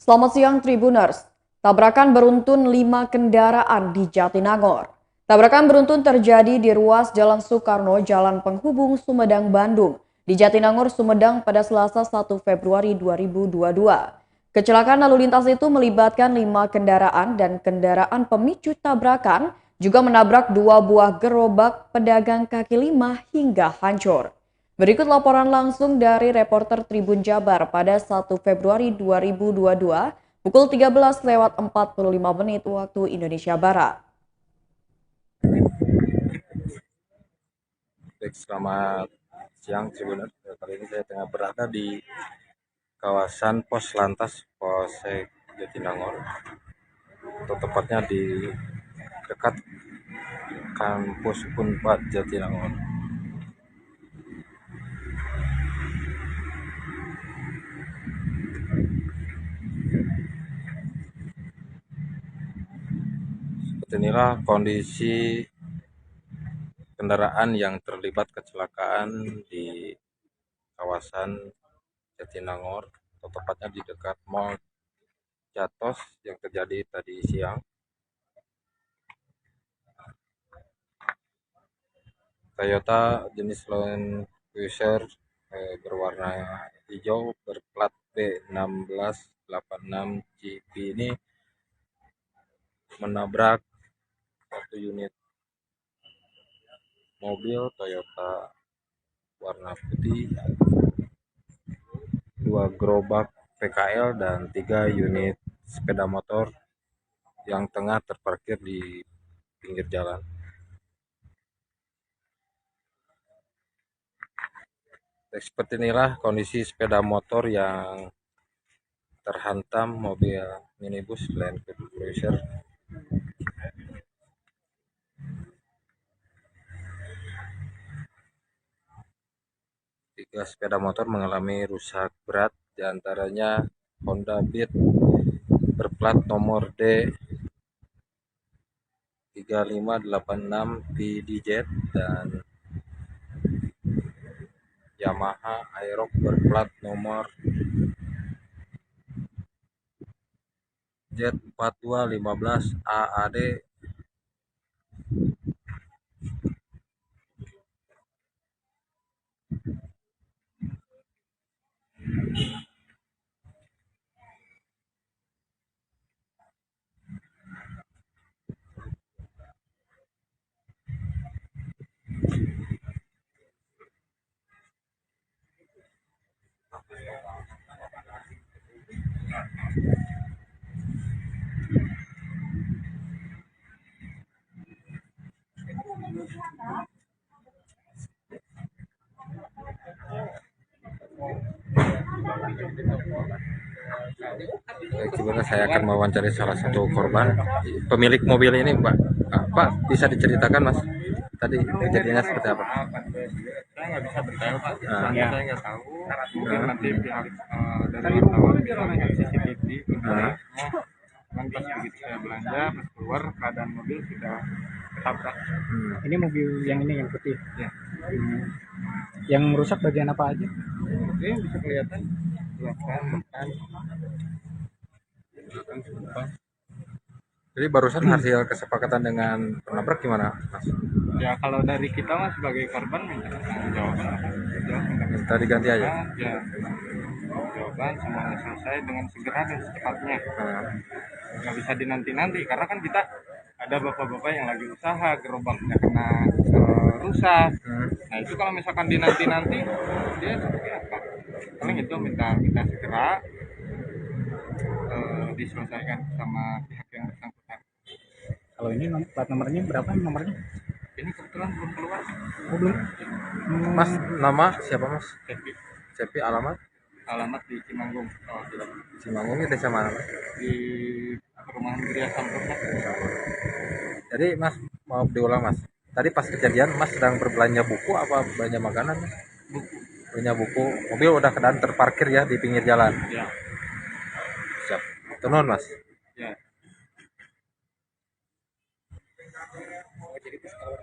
Selamat siang Tribuners. Tabrakan beruntun 5 kendaraan di Jatinangor. Tabrakan beruntun terjadi di ruas Jalan Soekarno, Jalan Penghubung Sumedang, Bandung, di Jatinangor, Sumedang pada Selasa 1 Februari 2022. Kecelakaan lalu lintas itu melibatkan 5 kendaraan dan kendaraan pemicu tabrakan juga menabrak 2 buah gerobak pedagang kaki lima hingga hancur. Berikut laporan langsung dari reporter Tribun Jabar pada 1 Februari 2022 pukul 13:45 waktu Indonesia Barat. Baik, selamat siang Tribuners. Kali ini saya tengah berada di kawasan Pos Lantas Polsek Jatinangor, atau tepatnya di dekat kampus Unpad Jatinangor. Seperti inilah kondisi kendaraan yang terlibat kecelakaan di kawasan Jatinangor, atau tepatnya di dekat Mall Jatos yang terjadi tadi siang. Toyota jenis Land Cruiser berwarna hijau berplat B1686JP ini menabrak satu unit mobil Toyota warna putih, 2 gerobak PKL, dan 3 unit sepeda motor yang tengah terparkir di pinggir jalan. Seperti inilah kondisi sepeda motor yang terhantam mobil minibus Land Cruiser. 3 sepeda motor mengalami rusak berat, diantaranya Honda Beat berplat nomor D3586 PDZ dan Yamaha Aerox berplat nomor Z4215 AAD. Baik, saya akan mewawancari salah satu korban, pemilik mobil ini, Pak. Pak, bisa diceritakan, Mas, tadi kejadiannya seperti apa? Saya nggak bisa detail Pak, soalnya Ya. saya nggak tahu. Mungkin nanti pihak dari wartawan bisa lihat CCTV Nah, kan pas begitu saya belanja, pas keluar keadaan mobil sudah ketabrak. Ini mobil yang ini yang putih. Ya, Yang rusak bagian apa aja? oke, bisa kelihatan belakang, depan, depan. jadi barusan hasil kesepakatan dengan penabrak gimana, Mas? Ya kalau dari kita mas sebagai korban minta jawaban apa? Minta diganti aja. Ya, jawaban semuanya selesai dengan segera dan secepatnya. Nah, Nggak bisa dinanti-nanti karena kan kita ada bapak-bapak yang lagi usaha gerobaknya kena rusak. Nah itu kalau misalkan dinanti-nanti dia seperti apa? Paling itu minta segera diselesaikan sama pihak yang bersangkutan. Kalau ini plat nomornya berapa nomornya? Ini kebetulan belum keluar. Oh, belum. Mas, nama siapa, Mas? Cepi. Cepi, alamat? Alamat di Cimanggung. Cimanggung ini desa mana, Mas? Di perumahan Gria Sampurna. Jadi, Mas, mau diulang, Mas. Tadi pas kejadian, Mas sedang berbelanja buku apa belanja makanan, Mas? Buku. Belanja buku. Mobil udah keadaan terparkir ya di pinggir jalan. Ya. Siap. Turun, Mas. Ya. Jadi pas keluar